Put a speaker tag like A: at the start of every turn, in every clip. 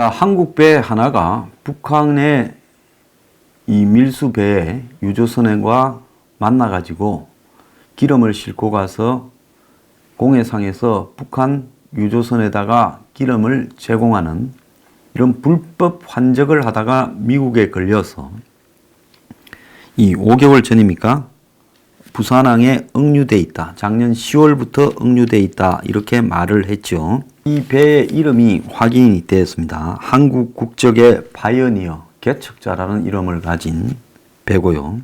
A: 자, 한국 배 하나가 북한의 이 밀수배에 유조선과 만나가지고 기름을 싣고 가서 공해상에서 북한 유조선에다가 기름을 제공하는 이런 불법 환적을 하다가 미국에 걸려서 이 5개월 전입니까? 부산항에 억류돼 있다. 작년 10월부터 억류돼 있다. 이렇게 말을 했죠. 이 배의 이름이 확인이 되었습니다. 한국 국적의 파이어니어, 개척자라는 이름을 가진 배고요.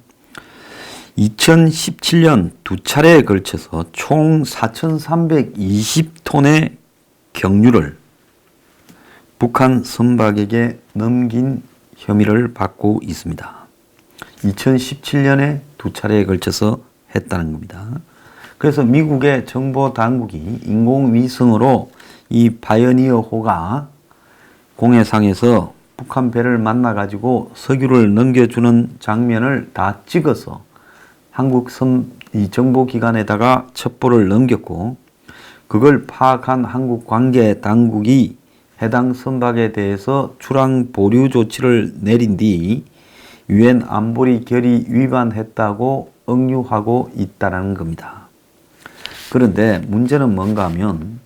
A: 2017년 두 차례에 걸쳐서 총 4,320톤의 경유를 북한 선박에게 넘긴 혐의를 받고 있습니다. 2017년에 두 차례에 걸쳐서 했다는 겁니다. 그래서 미국의 정보 당국이 인공위성으로 이 파이어니어호가 공해상에서 북한 배를 만나가지고 석유를 넘겨주는 장면을 다 찍어서 한국 이 정보기관에다가 첩보를 넘겼고, 그걸 파악한 한국 관계 당국이 해당 선박에 대해서 출항 보류 조치를 내린 뒤 유엔 안보리 결의 위반했다고 억류하고 있다는 겁니다. 그런데 문제는 뭔가 하면,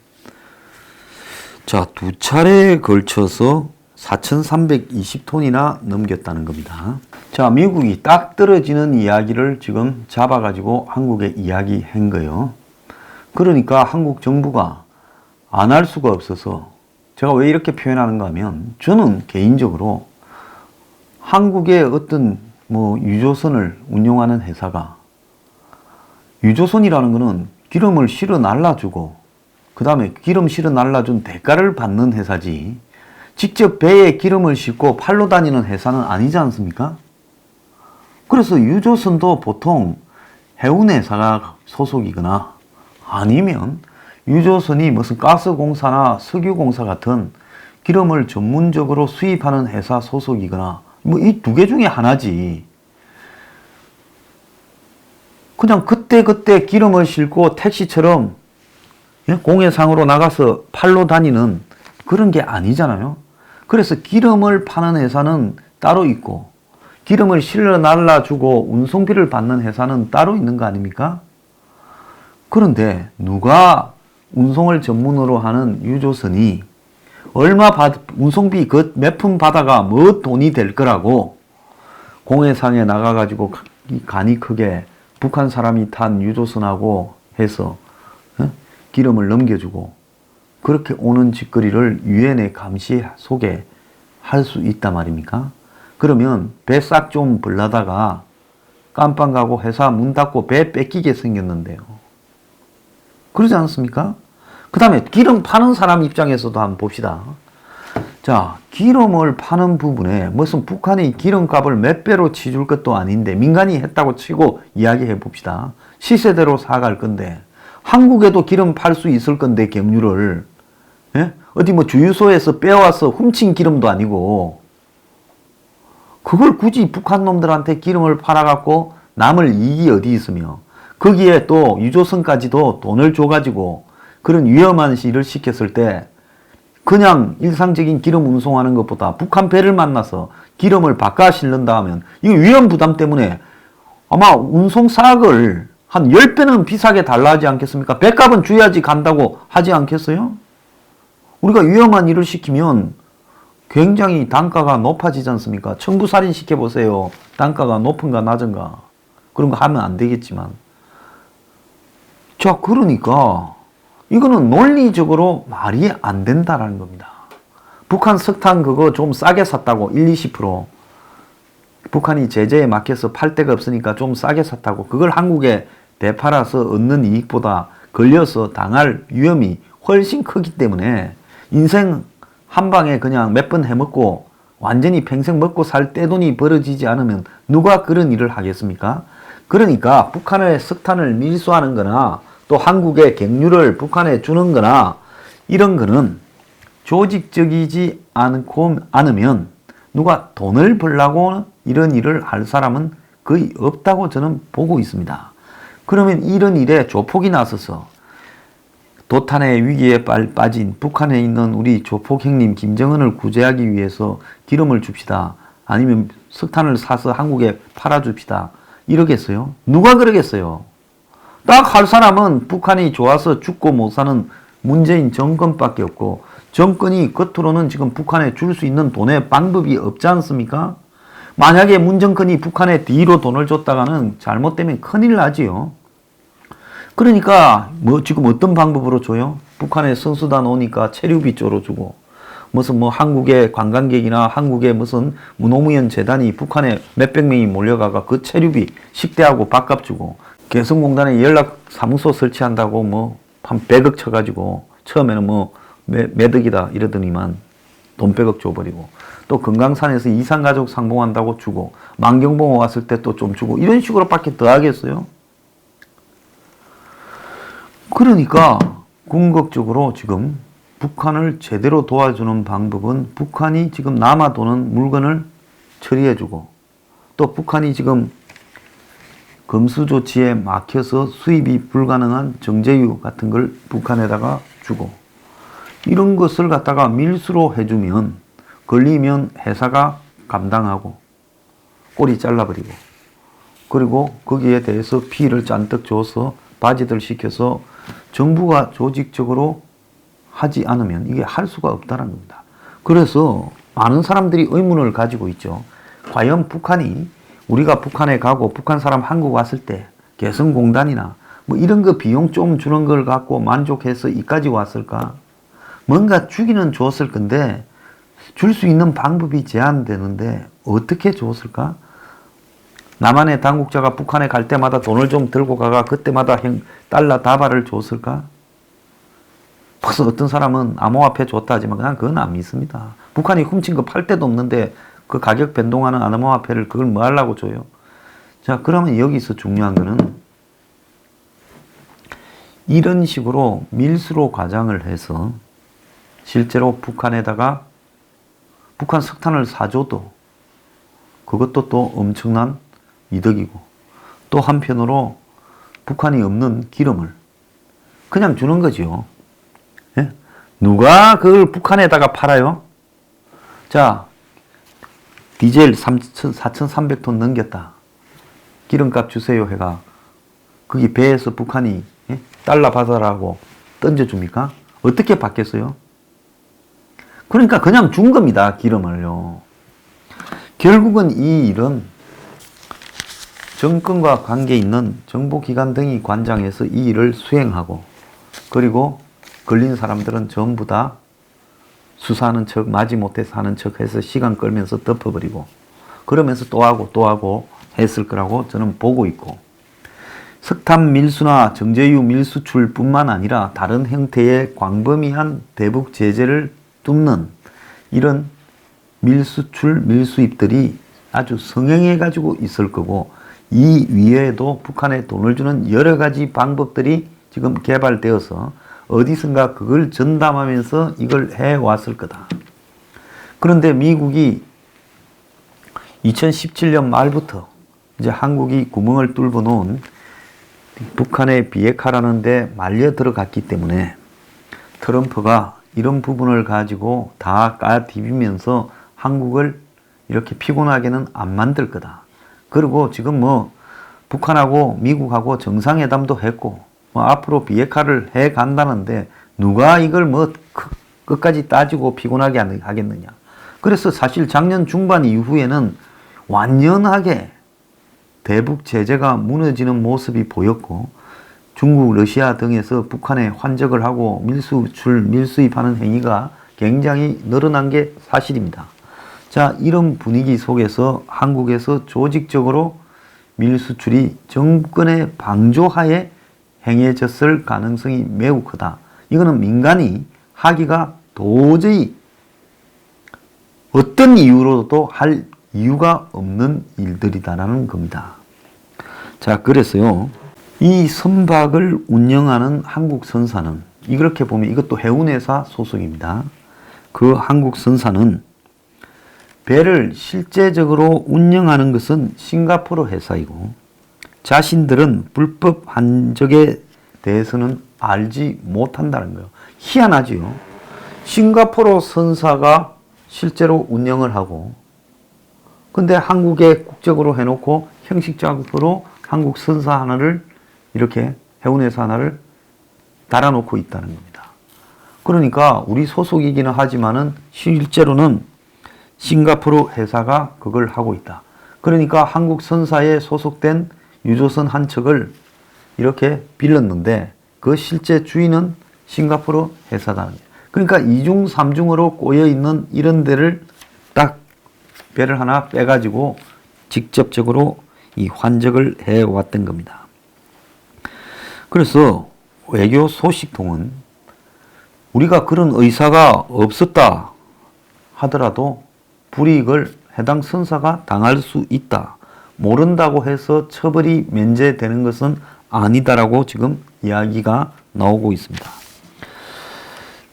A: 자, 두 차례에 걸쳐서 4,320톤이나 넘겼다는 겁니다. 자, 미국이 딱 떨어지는 이야기를 지금 잡아가지고 한국에 이야기한 거예요. 그러니까 한국 정부가 안 할 수가 없어서, 제가 왜 이렇게 표현하는가 하면, 저는 개인적으로 한국의 어떤 유조선을 운용하는 회사가, 유조선이라는 것은 기름을 실어 날라주고 그 다음에 기름 실어 날라준 대가를 받는 회사지, 직접 배에 기름을 싣고 팔로 다니는 회사는 아니지 않습니까? 그래서 유조선도 보통 해운회사가 소속이거나 아니면 유조선이 무슨 가스공사나 석유공사 같은 기름을 전문적으로 수입하는 회사 소속이거나 이 두 개 중에 하나지. 그냥 그때그때 기름을 싣고 택시처럼 공해상으로 나가서 팔로 다니는 그런 게 아니잖아요. 그래서 기름을 파는 회사는 따로 있고 기름을 실어 날라주고 운송비를 받는 회사는 따로 있는 거 아닙니까? 그런데 누가 운송을 전문으로 하는 유조선이 운송비 그 몇 푼 받아가 뭐 돈이 될 거라고 공해상에 나가가지고 간이 크게 북한 사람이 탄 유조선하고 해서 기름을 넘겨주고 그렇게 오는 짓거리를 유엔의 감시 속에 할 수 있단 말입니까? 그러면 배 싹 좀 벌라다가 깜빵 가고 회사 문 닫고 배 뺏기게 생겼는데요. 그러지 않습니까? 그 다음에 기름 파는 사람 입장에서도 한번 봅시다. 자, 기름을 파는 부분에 무슨 북한이 기름값을 몇 배로 치줄 것도 아닌데 민간이 했다고 치고 이야기해 봅시다. 시세대로 사갈 건데 한국에도 기름 팔 수 있을 건데 경유를 어디 주유소에서 빼와서 훔친 기름도 아니고 그걸 굳이 북한 놈들한테 기름을 팔아갖고 남을 이익이 어디 있으며 거기에 또 유조선까지도 돈을 줘가지고 그런 위험한 일을 시켰을 때 그냥 일상적인 기름 운송하는 것보다 북한 배를 만나서 기름을 바꿔 실는다 하면 이거 위험 부담 때문에 아마 운송 사학을 한 10배는 비싸게 달라 하지 않겠습니까? 배값은 줘야지 간다고 하지 않겠어요? 우리가 위험한 일을 시키면 굉장히 단가가 높아지지 않습니까? 청부살인 시켜보세요. 단가가 높은가 낮은가. 그런 거 하면 안 되겠지만. 자, 그러니까 이거는 논리적으로 말이 안 된다라는 겁니다. 북한 석탄 그거 좀 싸게 샀다고 20% 북한이 제재에 막혀서 팔 데가 없으니까 좀 싸게 샀다고 그걸 한국에 되팔아서 얻는 이익보다 걸려서 당할 위험이 훨씬 크기 때문에 인생 한 방에 그냥 몇 번 해먹고 완전히 평생 먹고 살 떼돈이 벌어지지 않으면 누가 그런 일을 하겠습니까? 그러니까 북한의 석탄을 밀수하는 거나 또 한국의 경유를 북한에 주는 거나 이런 거는 조직적이지 않으면 누가 돈을 벌려고 이런 일을 할 사람은 거의 없다고 저는 보고 있습니다. 그러면 이런 일에 조폭이 나서서 도탄의 위기에 빠진 북한에 있는 우리 조폭 형님 김정은을 구제하기 위해서 기름을 줍시다. 아니면 석탄을 사서 한국에 팔아줍시다. 이러겠어요? 누가 그러겠어요? 딱 할 사람은 북한이 좋아서 죽고 못 사는 문재인 정권밖에 없고, 정권이 겉으로는 지금 북한에 줄 수 있는 돈의 방법이 없지 않습니까? 만약에 문 정권이 북한에 뒤로 돈을 줬다가는 잘못되면 큰일 나지요. 그러니까 뭐 지금 어떤 방법으로 줘요? 북한에 선수단 오니까 체류비 쪼로 주고, 무슨 뭐 한국의 관광객이나 한국의 무슨 노무현 재단이 북한에 몇백 명이 몰려가가 그 체류비 식대하고 밥값 주고, 개성공단에 연락 사무소 설치한다고 뭐 한 100억 쳐가지고 처음에는 뭐 매덕이다 이러더니만 돈 100억 줘버리고, 또 금강산에서 이산가족 상봉한다고 주고, 만경봉 왔을 때 또 좀 주고, 이런 식으로 밖에 더 하겠어요? 그러니까 궁극적으로 지금 북한을 제대로 도와주는 방법은 북한이 지금 남아도는 물건을 처리해주고, 또 북한이 지금 검수 조치에 막혀서 수입이 불가능한 정제유 같은 걸 북한에다가 주고, 이런 것을 갖다가 밀수로 해주면 걸리면 회사가 감당하고 꼬리 잘라버리고, 그리고 거기에 대해서 피를 잔뜩 줘서 바지들 시켜서 정부가 조직적으로 하지 않으면 이게 할 수가 없다는 겁니다. 그래서 많은 사람들이 의문을 가지고 있죠. 과연 북한이, 우리가 북한에 가고 북한 사람 한국 왔을 때 개성공단이나 뭐 이런 거 비용 좀 주는 걸 갖고 만족해서 이까지 왔을까? 뭔가 주기는 줬을 건데 줄 수 있는 방법이 제한되는데 어떻게 줬을까? 남한의 당국자가 북한에 갈 때마다 돈을 좀 들고 가가 그때마다 달러 다발을 줬을까? 벌써 어떤 사람은 암호화폐 줬다 하지만 그냥 그건 안 믿습니다. 북한이 훔친 거 팔 데도 없는데 그 가격 변동하는 암호화폐를 그걸 뭐 하려고 줘요? 자, 그러면 여기서 중요한 거는 이런 식으로 밀수로 과장을 해서 실제로 북한에다가 북한 석탄을 사줘도 그것도 또 엄청난 이득이고, 또 한편으로 북한이 없는 기름을 그냥 주는 거지요. 예? 누가 그걸 북한에다가 팔아요? 자, 디젤 4,300톤 넘겼다. 기름값 주세요 해가 거기 배에서 북한이 달러 받아라고 던져줍니까? 어떻게 받겠어요? 그러니까 그냥 준 겁니다. 기름을요. 결국은 이 일은 정권과 관계 있는 정보기관 등이 관장해서 이 일을 수행하고, 그리고 걸린 사람들은 전부 다 수사하는 척, 마지못해서 하는 척 해서 시간 끌면서 덮어버리고, 그러면서 또 하고 했을 거라고 저는 보고 있고, 석탄 밀수나 정제유 밀수출 뿐만 아니라 다른 형태의 광범위한 대북 제재를 뚫는 이런 밀수출, 밀수입들이 아주 성행해 가지고 있을 거고, 이 위에도 북한에 돈을 주는 여러 가지 방법들이 지금 개발되어서 어디선가 그걸 전담하면서 이걸 해왔을 거다. 그런데 미국이 2017년 말부터 이제 한국이 구멍을 뚫어 놓은 북한의 비핵화라는 데 말려 들어갔기 때문에 트럼프가 이런 부분을 가지고 다 까디비면서 한국을 이렇게 피곤하게는 안 만들 거다. 그리고 지금 뭐 북한하고 미국하고 정상회담도 했고 뭐 앞으로 비핵화를 해 간다는데 누가 이걸 뭐 끝까지 따지고 피곤하게 하겠느냐. 그래서 사실 작년 중반 이후에는 완연하게 대북 제재가 무너지는 모습이 보였고, 중국, 러시아 등에서 북한에 환적을 하고 밀수입하는 행위가 굉장히 늘어난 게 사실입니다. 자, 이런 분위기 속에서 한국에서 조직적으로 밀수출이 정권의 방조하에 행해졌을 가능성이 매우 크다. 이거는 민간이 하기가 도저히 어떤 이유로도 할 이유가 없는 일들이다라는 겁니다. 자, 그래서요, 이 선박을 운영하는 한국선사는, 이렇게 보면 이것도 해운회사 소속입니다. 그 한국선사는 배를 실제적으로 운영하는 것은 싱가포르 회사이고, 자신들은 불법 한적에 대해서는 알지 못한다는 거예요. 희한하지요. 싱가포르 선사가 실제로 운영을 하고, 근데 한국에 국적으로 해놓고 형식적으로 한국 선사 하나를 이렇게 해운회사 하나를 달아놓고 있다는 겁니다. 그러니까 우리 소속이기는 하지만은 실제로는 싱가포르 회사가 그걸 하고 있다. 그러니까 한국 선사에 소속된 유조선 한 척을 이렇게 빌렸는데 그 실제 주인은 싱가포르 회사다. 그러니까 이중 삼중으로 꼬여 있는 이런 데를 딱 배를 하나 빼가지고 직접적으로 이 환적을 해왔던 겁니다. 그래서 외교 소식통은 우리가 그런 의사가 없었다 하더라도 불이익을 해당 선사가 당할 수 있다. 모른다고 해서 처벌이 면제되는 것은 아니다라고 지금 이야기가 나오고 있습니다.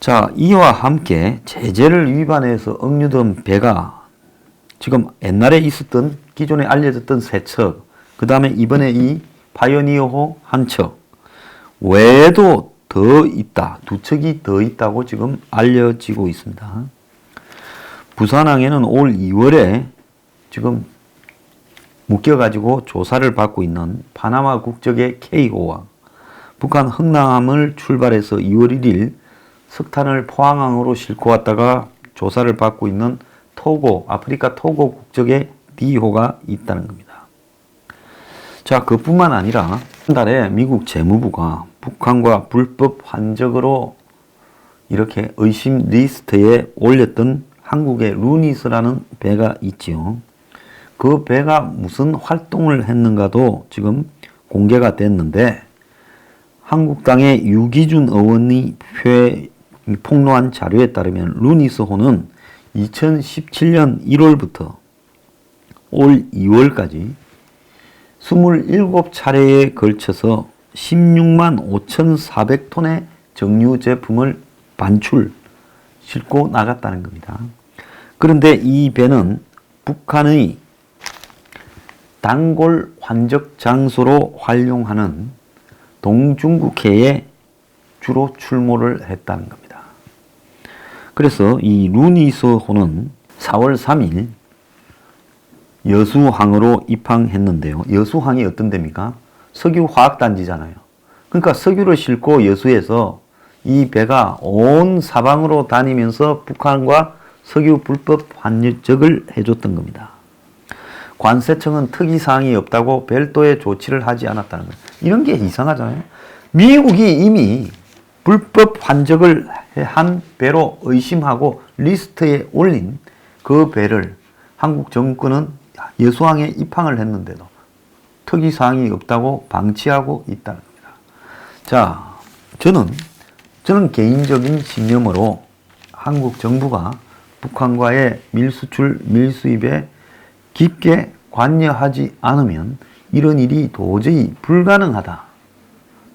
A: 자, 이와 함께 제재를 위반해서 억류된 배가 지금 옛날에 있었던 기존에 알려졌던 3척, 그 다음에 이번에 이 파이오니어호 한 척 외에도 더 있다. 2척이 더 있다고 지금 알려지고 있습니다. 부산항에는 올 2월에 지금 묶여가지고 조사를 받고 있는 파나마 국적의 K호와 북한 흥남을 출발해서 2월 1일 석탄을 포항항으로 싣고 왔다가 조사를 받고 있는 토고, 아프리카 토고 국적의 D호가 있다는 겁니다. 자, 그뿐만 아니라 한 달에 미국 재무부가 북한과 불법 환적으로 이렇게 의심 리스트에 올렸던 한국의 루니스라는 배가 있지요. 그 배가 무슨 활동을 했는가도 지금 공개가 됐는데 한국당의 유기준 의원이 폭로한 자료에 따르면 루니스호는 2017년 1월부터 올 2월까지 27차례에 걸쳐서 16만 5,400톤의 정유 제품을 싣고 나갔다는 겁니다. 그런데 이 배는 북한의 단골 환적 장소로 활용하는 동중국해에 주로 출몰을 했다는 겁니다. 그래서 이 루니스호는 4월 3일 여수항으로 입항했는데요. 여수항이 어떤 데입니까? 석유화학단지잖아요. 그러니까 석유를 싣고 여수에서 이 배가 온 사방으로 다니면서 북한과 석유 불법 환적을 해줬던 겁니다. 관세청은 특이사항이 없다고 별도의 조치를 하지 않았다는 거예요. 이런 게 이상하잖아요. 미국이 이미 불법 환적을 한 배로 의심하고 리스트에 올린 그 배를 한국 정권은 여수항에 입항을 했는데도 특이사항이 없다고 방치하고 있다는 겁니다. 자, 저는 개인적인 신념으로 한국 정부가 북한과의 밀수출, 밀수입에 깊게 관여하지 않으면 이런 일이 도저히 불가능하다.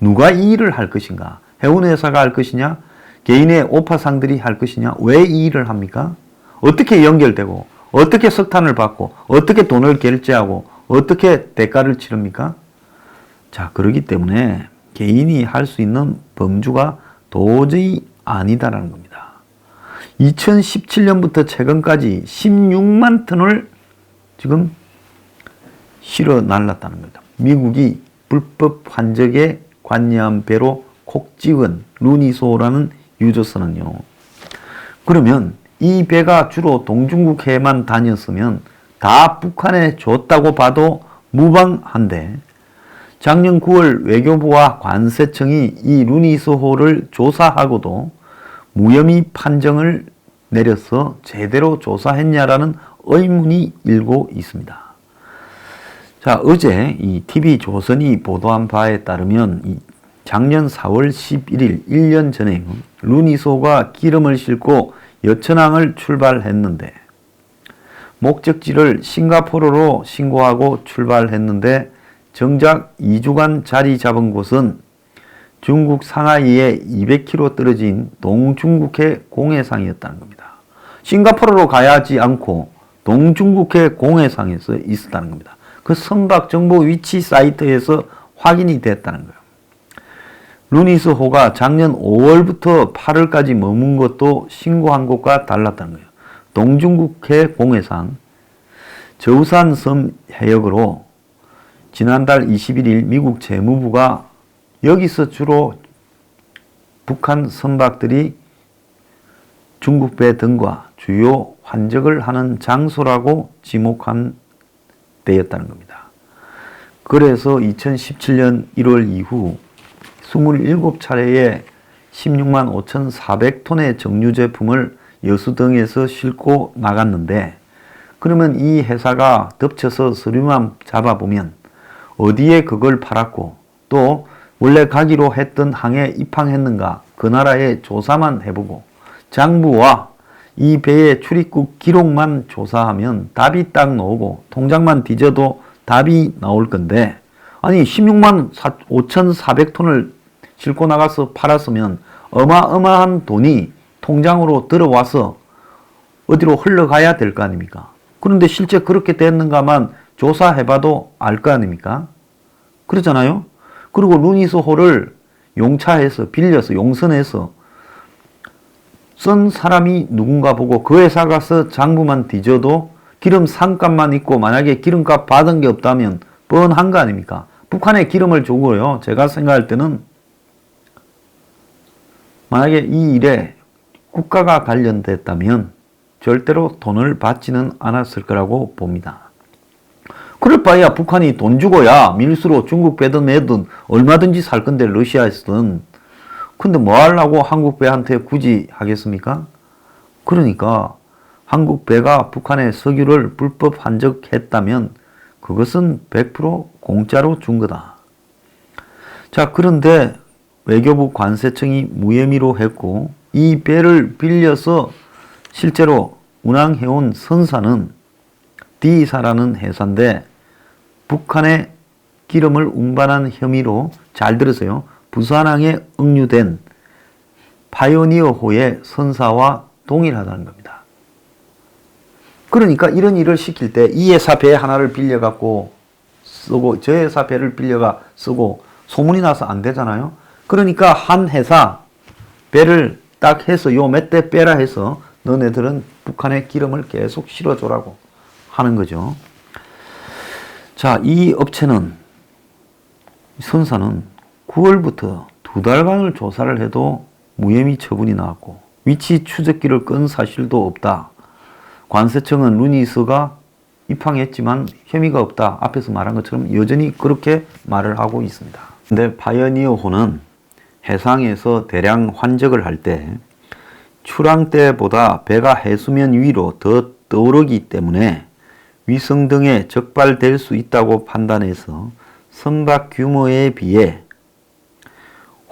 A: 누가 이 일을 할 것인가? 해운회사가 할 것이냐? 개인의 오파상들이 할 것이냐? 왜 이 일을 합니까? 어떻게 연결되고 어떻게 석탄을 받고 어떻게 돈을 결제하고 어떻게 대가를 치릅니까? 자, 그렇기 때문에 개인이 할 수 있는 범주가 도저히 아니다라는 겁니다. 2017년부터 최근까지 16만 톤을 지금 실어 날랐다는 겁니다. 미국이 불법 환적에 관여한 배로 콕 찍은 루니소라는 유조선은요. 그러면 이 배가 주로 동중국해만 다녔으면 다 북한에 줬다고 봐도 무방한데 작년 9월 외교부와 관세청이 이 루니소호를 조사하고도 무혐의 판정을 내려서 제대로 조사했냐라는 의문이 일고 있습니다. 자, 어제 이 TV조선이 보도한 바에 따르면 작년 4월 11일 1년 전에 루니소가 기름을 싣고 여천항을 출발했는데 목적지를 싱가포르로 신고하고 출발했는데 정작 2주간 자리 잡은 곳은 중국 상하이에 200km 떨어진 동중국해 공해상이었다는 겁니다. 싱가포르로 가야 하지 않고 동중국해 공해상에서 있었다는 겁니다. 그 선박 정보 위치 사이트에서 확인이 됐다는 거예요. 루니스호가 작년 5월부터 8월까지 머문 것도 신고한 것과 달랐다는 거예요. 동중국해 공해상 저우산 섬 해역으로 지난달 21일 미국 재무부가 여기서 주로 북한 선박들이 중국 배 등과 주요 환적을 하는 장소라고 지목한 데였다는 겁니다. 그래서 2017년 1월 이후 27차례의 16만 5,400톤의 정유 제품을 여수 등에서 싣고 나갔는데, 그러면 이 회사가 덮쳐서 서류만 잡아보면 어디에 그걸 팔았고 또 원래 가기로 했던 항에 입항했는가 그 나라에 조사만 해보고 장부와 이 배의 출입국 기록만 조사하면 답이 딱 나오고 통장만 뒤져도 답이 나올 건데, 아니 16만 5,400톤을 싣고 나가서 팔았으면 어마어마한 돈이 통장으로 들어와서 어디로 흘러가야 될 거 아닙니까? 그런데 실제 그렇게 됐는가만 조사해봐도 알 거 아닙니까? 그렇잖아요? 그리고 루니스호를 용차해서 빌려서 용선해서 쓴 사람이 누군가 보고 그 회사 가서 장부만 뒤져도 기름 상값만 있고 만약에 기름값 받은 게 없다면 뻔한 거 아닙니까? 북한에 기름을 주고요. 제가 생각할 때는 만약에 이 일에 국가가 관련됐다면 절대로 돈을 받지는 않았을 거라고 봅니다. 그럴 바에야 북한이 돈 주고야 밀수로 중국 배든 애든 얼마든지 살 건데 러시아에서든. 근데 뭐 하려고 한국 배한테 굳이 하겠습니까? 그러니까 한국 배가 북한에 석유를 불법 환적했다면 그것은 100% 공짜로 준 거다. 자, 그런데 외교부 관세청이 무혐의로 했고 이 배를 빌려서 실제로 운항해온 선사는 D사라는 회사인데 북한에 기름을 운반한 혐의로, 잘 들으세요, 부산항에 응유된 파이오니어호의 선사와 동일하다는 겁니다. 그러니까 이런 일을 시킬 때 이 회사 배 하나를 빌려갖고 쓰고 저 회사 배를 빌려가 쓰고 소문이 나서 안 되잖아요. 그러니까 한 회사 배를 딱 해서 요 몇 대 빼라 해서 너네들은 북한에 기름을 계속 실어줘라고 하는 거죠. 자, 이 업체는, 선사는 9월부터 2달간을 조사를 해도 무혐의 처분이 나왔고 위치 추적기를 끈 사실도 없다. 관세청은 루니스가 입항했지만 혐의가 없다. 앞에서 말한 것처럼 여전히 그렇게 말을 하고 있습니다. 근데 파이어니어호는 해상에서 대량 환적을 할 때 출항 때보다 배가 해수면 위로 더 떠오르기 때문에 위성 등에 적발될 수 있다고 판단해서 선박 규모에 비해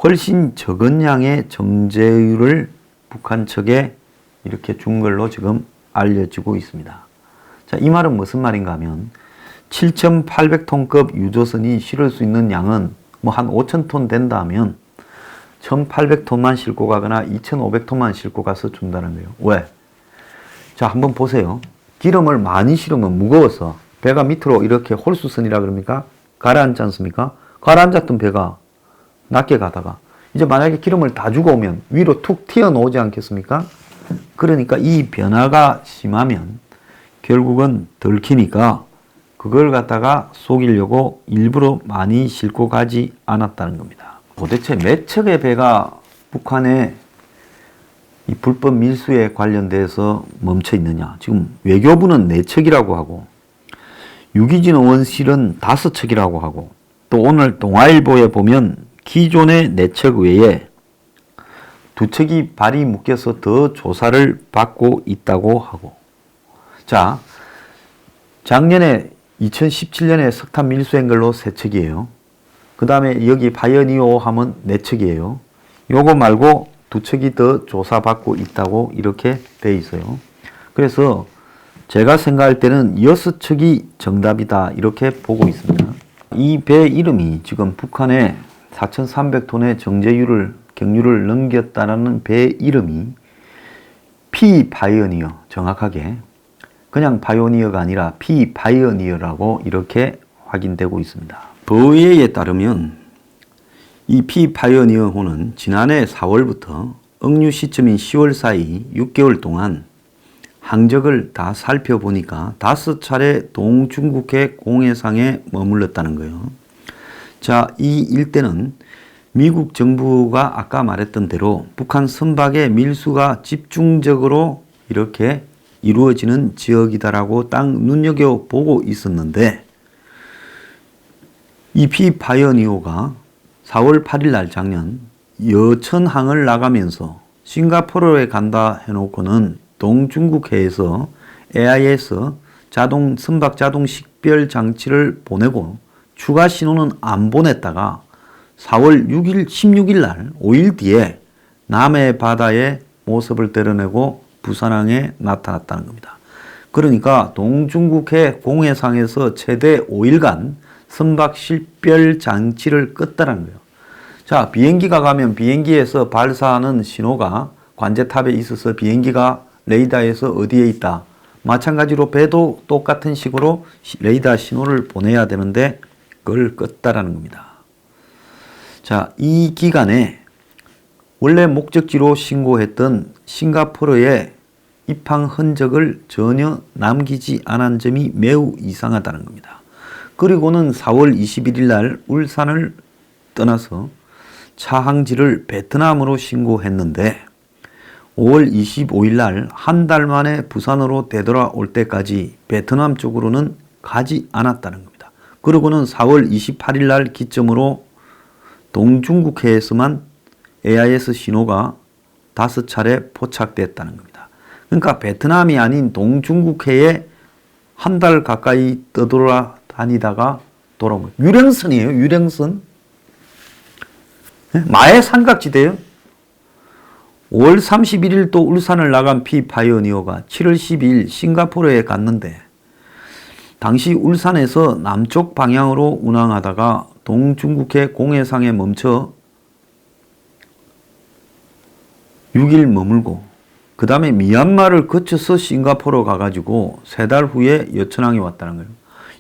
A: 훨씬 적은 양의 정제유를 북한 측에 이렇게 준 걸로 지금 알려지고 있습니다. 자, 이 말은 무슨 말인가 하면 7,800톤급 유조선이 실을 수 있는 양은 뭐 한 5,000톤 된다 하면 1,800톤만 싣고 가거나 2,500톤만 싣고 가서 준다는 거예요. 왜? 자, 한번 보세요. 기름을 많이 실으면 무거워서 배가 밑으로 이렇게 홀수선이라 그럽니까? 가라앉지 않습니까? 가라앉았던 배가 낮게 가다가 이제 만약에 기름을 다 주고 오면 위로 툭 튀어나오지 않겠습니까? 그러니까 이 변화가 심하면 결국은 들키니까 그걸 갖다가 속이려고 일부러 많이 싣고 가지 않았다는 겁니다. 도대체 몇 척의 배가 북한의 이 불법 밀수에 관련돼서 멈춰 있느냐. 지금 외교부는 4척이라고 하고 유기진 의원실은 5척이라고 하고 또 오늘 동아일보에 보면 기존의 4척 외에 2척이 발이 묶여서 더 조사를 받고 있다고 하고. 자, 작년에 2017년에 석탄 밀수한 걸로 3척이에요. 그 다음에 여기 파이어니어 하면 4척이에요. 요거 말고 2척이 더 조사받고 있다고 이렇게 돼 있어요. 그래서 제가 생각할 때는 6척이 정답이다 이렇게 보고 있습니다. 이 배 이름이 지금 북한에 4,300톤의 경유를 넘겼다라는 배 이름이 피바이오니어, 정확하게 그냥 바이오니어가 아니라 피바이오니어라고 이렇게 확인되고 있습니다. 보예에 따르면 이 피파이어니어호는 지난해 4월부터 억류 시점인 10월 사이 6개월 동안 항적을 다 살펴보니까 5차례 동중국해 공해상에 머물렀다는 거예요. 자, 이 일대는 미국 정부가 아까 말했던 대로 북한 선박의 밀수가 집중적으로 이렇게 이루어지는 지역이다라고 딱 눈여겨보고 있었는데, 이 피파이어니어가 4월 8일 날 작년 여천항을 나가면서 싱가포르에 간다 해놓고는 동중국해에서 AIS 선박 자동 식별 장치를 보내고 추가 신호는 안 보냈다가 4월 6일, 16일 날 5일 뒤에 남해 바다의 모습을 드러내고 부산항에 나타났다는 겁니다. 그러니까 동중국해 공해상에서 최대 5일간 선박 식별 장치를 껐다는 거예요. 자, 비행기가 가면 비행기에서 발사하는 신호가 관제탑에 있어서 비행기가 레이더에서 어디에 있다. 마찬가지로 배도 똑같은 식으로 레이더 신호를 보내야 되는데 그걸 껐다라는 겁니다. 자, 이 기간에 원래 목적지로 신고했던 싱가포르의 입항 흔적을 전혀 남기지 않은 점이 매우 이상하다는 겁니다. 그리고는 4월 21일 날 울산을 떠나서 차항지를 베트남으로 신고했는데 5월 25일 날 한 달 만에 부산으로 되돌아올 때까지 베트남 쪽으로는 가지 않았다는 겁니다. 그리고는 4월 28일 날 기점으로 동중국해에서만 AIS 신호가 5차례 포착됐다는 겁니다. 그러니까 베트남이 아닌 동중국해에 한 달 가까이 떠돌아다니다가 돌아온 거예요. 유령선이에요. 유령선. 마의 삼각지대예요. 5월 31일 또 울산을 나간 피파이어니어가 7월 12일 싱가포르에 갔는데 당시 울산에서 남쪽 방향으로 운항하다가 동중국해 공해상에 멈춰 6일 머물고 그 다음에 미얀마를 거쳐서 싱가포르 가가지고 3달 후에 여천항에 왔다는 거예요.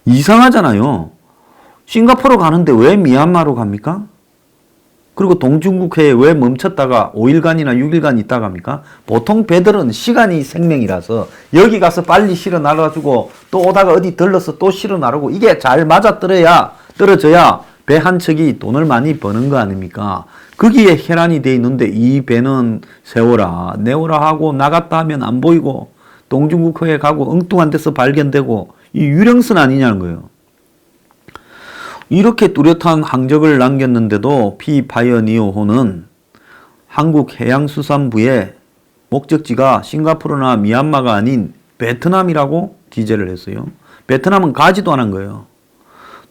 A: 이상하잖아요. 싱가포르 가는데 왜 미얀마로 갑니까? 그리고 동중국해에 왜 멈췄다가 5일간이나 6일간 있다 갑니까? 보통 배들은 시간이 생명이라서 여기 가서 빨리 실어 나가지고 또 오다가 어디 들러서 또 실어 나르고 이게 잘 떨어져야 배 한 척이 돈을 많이 버는 거 아닙니까? 거기에 혈안이 돼 있는데 이 배는 세워라 내워라 하고 나갔다 하면 안 보이고 동중국해에 가고 엉뚱한 데서 발견되고 이 유령선 아니냐는 거예요. 이렇게 뚜렷한 항적을 남겼는데도 피파이어니어호는 한국해양수산부의 목적지가 싱가포르나 미얀마가 아닌 베트남이라고 기재를 했어요. 베트남은 가지도 않은 거예요.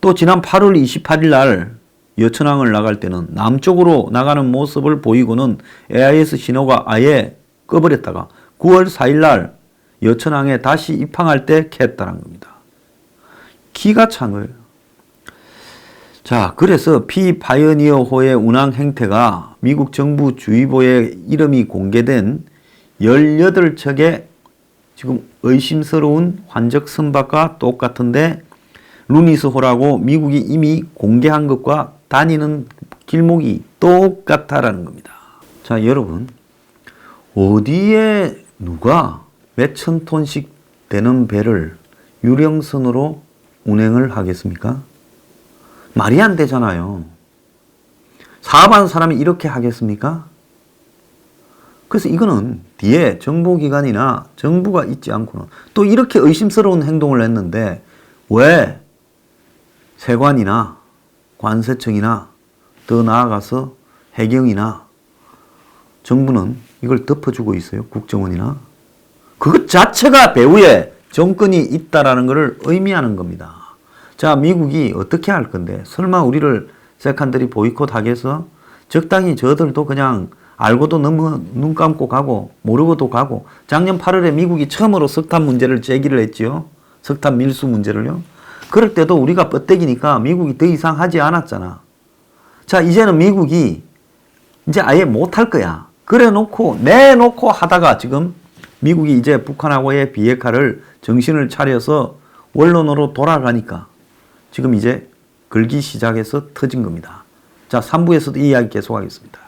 A: 또 지난 8월 28일 날 여천항을 나갈 때는 남쪽으로 나가는 모습을 보이고는 AIS 신호가 아예 꺼버렸다가 9월 4일 날 여천항에 다시 입항할 때 켰다는 겁니다. 기가 찬 거예요. 자, 그래서 피파이어니어호의 운항 행태가 미국 정부 주의보에 이름이 공개된 18척의 지금 의심스러운 환적 선박과 똑같은데 루니스호라고 미국이 이미 공개한 것과 다니는 길목이 똑같다라는 겁니다. 자, 여러분, 어디에 누가 몇천 톤씩 되는 배를 유령선으로 운행을 하겠습니까? 말이 안 되잖아요. 사업하는 사람이 이렇게 하겠습니까? 그래서 이거는 뒤에 정보기관이나 정부가 있지 않고는 또 이렇게 의심스러운 행동을 했는데 왜 세관이나 관세청이나 더 나아가서 해경이나 정부는 이걸 덮어주고 있어요. 국정원이나. 그것 자체가 배후에 정권이 있다라는 것을 의미하는 겁니다. 자, 미국이 어떻게 할 건데 설마 우리를 세컨더리 보이콧 하겠어? 적당히 저들도 그냥 알고도 너무 눈 감고 가고 모르고도 가고 작년 8월에 미국이 처음으로 석탄 문제를 제기를 했지요. 석탄 밀수 문제를요. 그럴 때도 우리가 뻗대기니까 미국이 더 이상 하지 않았잖아. 자, 이제는 미국이 이제 아예 못할 거야. 그래 놓고 내놓고 하다가 지금 미국이 이제 북한하고의 비핵화를 정신을 차려서 원론으로 돌아가니까 지금 이제 걸기 시작해서 터진 겁니다. 자, 3부에서도 이 이야기 계속하겠습니다.